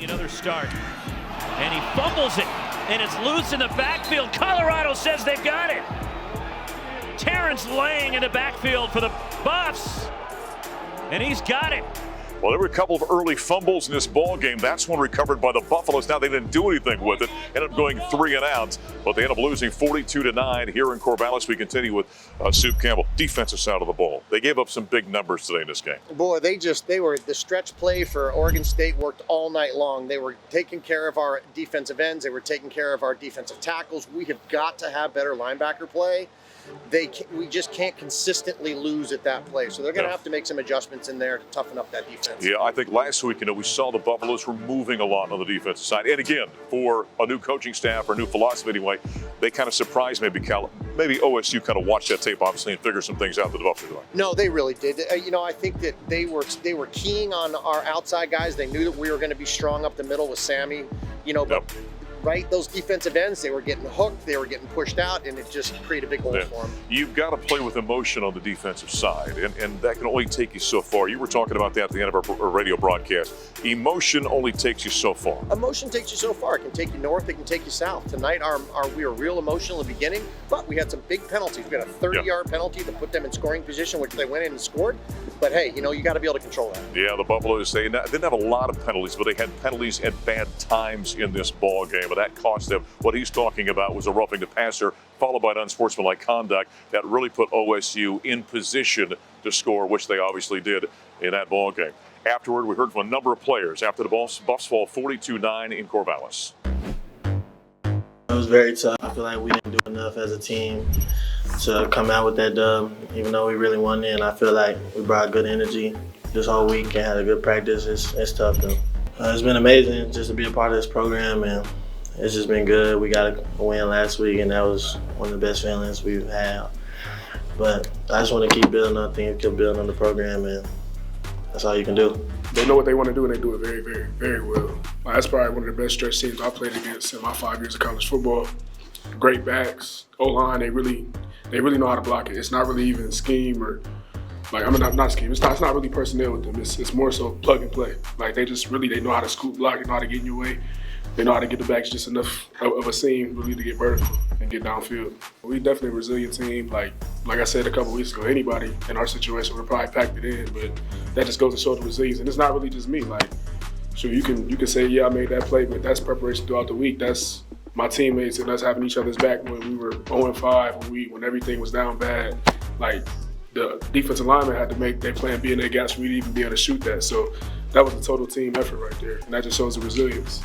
Another start, and he fumbles it, and it's loose in the backfield. Colorado says they've got it. Terrence Lang in the backfield for the Buffs, and he's got it. Well, there were a couple of early fumbles in this ball game. That's one recovered by the Buffaloes. Now, they didn't do anything with it. Ended up going 3 and out, but they ended up losing 42-9 here in Corvallis. We continue with Soup Campbell. Defensive side of the ball. They gave up some big numbers today in this game. Boy, they were the stretch play for Oregon State worked all night long. They were taking care of our defensive ends. They were taking care of our defensive tackles. We have got to have better linebacker play. We just can't consistently lose at that play. So they're going to have to make some adjustments in there to toughen up that defense. Yeah, I think last week, we saw the Buffaloes were moving a lot on the defensive side. And again, for a new coaching staff or new philosophy anyway, they kind of surprised maybe OSU kind of watched that tape, obviously, and figured some things out that the Buffs are doing. No, they really did. I think that they were keying on our outside guys. They knew that we were going to be strong up the middle with Sammy, but right, those defensive ends, they were getting hooked, they were getting pushed out, and it just created a big hole for them. You've got to play with emotion on the defensive side, and that can only take you so far. You were talking about that at the end of our radio broadcast. Emotion only takes you so far. Emotion takes you so far. It can take you north, it can take you south. Tonight, we were real emotional at the beginning, but we had some big penalties. We had a 30-yard penalty that put them in scoring position, which they went in and scored. But hey, you got to be able to control that. Yeah, the Buffaloes, they didn't have a lot of penalties, but they had penalties at bad times in this ball game. But that cost them. What he's talking about was a roughing the passer, followed by an unsportsmanlike conduct that really put OSU in position to score, which they obviously did in that ball game. Afterward, we heard from a number of players after the Buffs fall 42-9 in Corvallis. It was very tough. I feel like we didn't do enough as a team to come out with that dub, even though we really won it. And I feel like we brought good energy this whole week and had a good practice. It's tough, though. It's been amazing just to be a part of this program, and it's just been good. We got a win last week, and that was one of the best feelings we've had. But I just want to keep building on things, keep building on the program, and that's all you can do. They know what they want to do, and they do it very, very, very well. That's probably one of the best stretch teams I played against in my 5 years of college football. Great backs, O-line, they really know how to block it. It's not really even scheme or not scheme. It's not really personnel with them. It's more so plug and play. They know how to scoop block, they know how to get in your way. They know how to get the backs just enough of a seam really to get vertical and get downfield. We definitely a resilient team. Like I said a couple weeks ago, anybody in our situation would probably packed it in, but that just goes to show the resilience. And it's not really just me. Sure, you can say, yeah, I made that play, but that's preparation throughout the week. That's my teammates and us having each other's back when we were 0-5, when everything was down bad. The defensive lineman had to make their plan B and their gaps for me to even be able to shoot that. So that was a total team effort right there, and that just shows the resilience.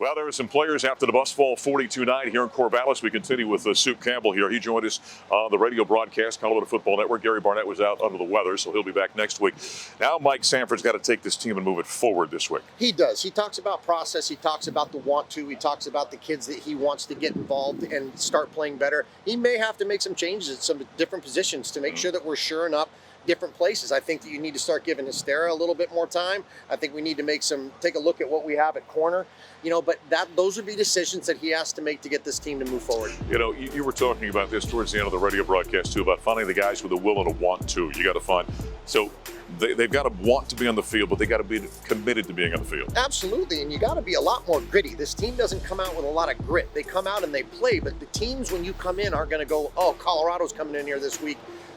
Well, there were some players after the Buffs fall 42-9 here in Corvallis. We continue with Soup Campbell here. He joined us on the radio broadcast, Colorado Football Network. Gary Barnett was out under the weather, so he'll be back next week. Now Mike Sanford's got to take this team and move it forward this week. He does. He talks about process. He talks about the want to. He talks about the kids that he wants to get involved and start playing better. He may have to make some changes at some different positions to make sure that we're shoring up different places. I think that you need to start giving Estera a little bit more time. I think we need to take a look at what we have at corner, but those would be decisions that he has to make to get this team to move forward. You were talking about this towards the end of the radio broadcast too, about finding the guys with the will and a want to. You got to find. So they've got to want to be on the field, but they got to be committed to being on the field. Absolutely, and you got to be a lot more gritty. This team doesn't come out with a lot of grit. They come out and they play, but the teams when you come in aren't going to go, oh, Colorado's coming in here this week.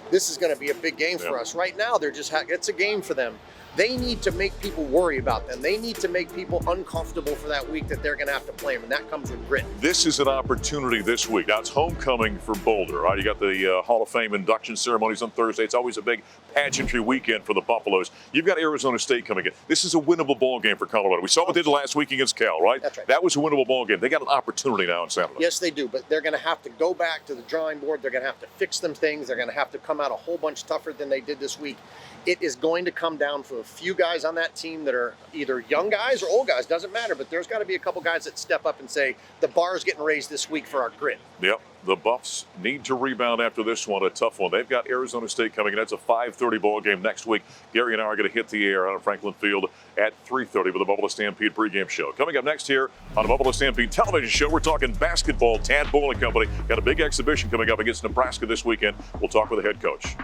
This is going to be a big game for us. Right now, it's a game for them. They need to make people worry about them. They need to make people uncomfortable for that week that they're going to have to play them, and that comes with grit. This is an opportunity this week. Now, it's homecoming for Boulder, right? You got the Hall of Fame induction ceremonies on Thursday. It's always a big pageantry weekend for the Buffaloes. You've got Arizona State coming in. This is a winnable ball game for Colorado. We saw what they did last week against Cal, right? That's right. That was a winnable ball game. They got an opportunity now on Saturday. Yes, they do, but they're going to have to go back to the drawing board. They're going to have to fix them things. They're going to have to come out a whole bunch tougher than they did this week. It is going to come down to a few guys on that team that are either young guys or old guys, doesn't matter, but there's got to be a couple guys that step up and say, the bar is getting raised this week for our grit. Yep, the Buffs need to rebound after this one, a tough one. They've got Arizona State coming in. That's a 5:30 ball game next week. Gary and I are going to hit the air out of Franklin Field at 3:30 with the Buffalo Stampede pregame show. Coming up next here on the Buffalo Stampede television show, we're talking basketball. Tad Bowling Company got a big exhibition coming up against Nebraska this weekend. We'll talk with the head coach.